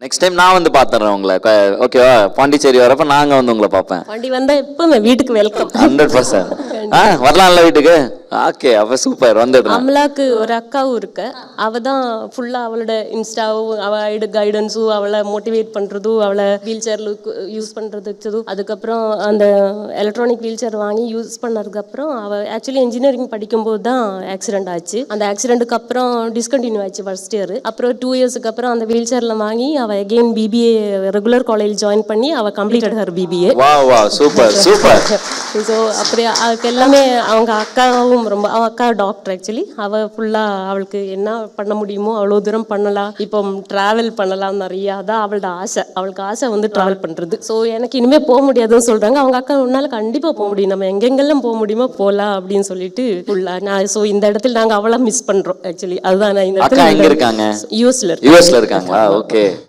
Next time நான் வந்து பாத்துறேன் உங்களை. ஓகேவா? பாண்டிச்சேரி வரப்ப நாங்க வந்து உங்களை பார்ப்பேன். வண்டி வந்தா எப்பவுமே வீட்டுக்கு வெல்கம். 100%. வரலாம்ல வீட்டுக்கு? ஓகே, அப்ப சூப்பர், வந்துடுறேன். அமலாக்கு ஒரு அக்காவும் இருக்கு. அவ தான் ஃபுல்லா அவளோட இன்ஸ்டாவும் அவ கைடன்ஸும் அவளை மோட்டிவேட் பண்றதும் அவளை வீல் சேர்ல யூஸ் பண்றதுக்கு. அதுக்கப்புறம் அந்த எலக்ட்ரானிக் வீல் சேர் வாங்கி யூஸ் பண்ணதுக்கு அப்புறம் அவ ஆக்சுவலி இன்ஜினியரிங் படிக்கும்போது தான் ஆக்சிடென்ட் ஆச்சு. அந்த ஆக்சிடென்ட்டுக்கு அப்புறம் டிஸ்கண்டினியூ ஆச்சு ஃபர்ஸ்ட் இயர். அப்புறம் 2 இயர்ஸ்க்கு அப்புறம் அந்த வீல் சேர்ல வாங்கி அவ again BBA regular college join பண்ணி அவ completed her BBA. Wow super super. So அப்படியே அதுக்கு எல்லாமே அவங்க அக்காவும் ரொம்ப, அவ அக்கா டாக்டர் ஆக்சுவலி. அவ ஃபுல்லா அவளுக்கு என்ன பண்ண முடியுமோ அவ்வளோ தூரம் பண்ணலாம். இப்போ டிராவல் பண்ணலாம் நிறையா. அதான் அவளோட ஆசை. அவளுக்கு ஆசை வந்து டிராவல் பண்றது. ஸோ எனக்கு இனிமே போக முடியாதுன்னு சொல்றாங்க. அவங்க அக்கா உன்னால கண்டிப்பா போக முடியும், நம்ம எங்கெங்கெல்லாம் போக முடியுமோ போகலாம் அப்படின்னு சொல்லிட்டு ஃபுல்லா நான். ஸோ இந்த இடத்துல நாங்க அவளை மிஸ் பண்றோம் ஆக்சுவலி. அதுதான் நான் இந்த அக்கா எங்க இருக்காங்க? யூஎஸ்ல இருக்காங்களா? ஓகே.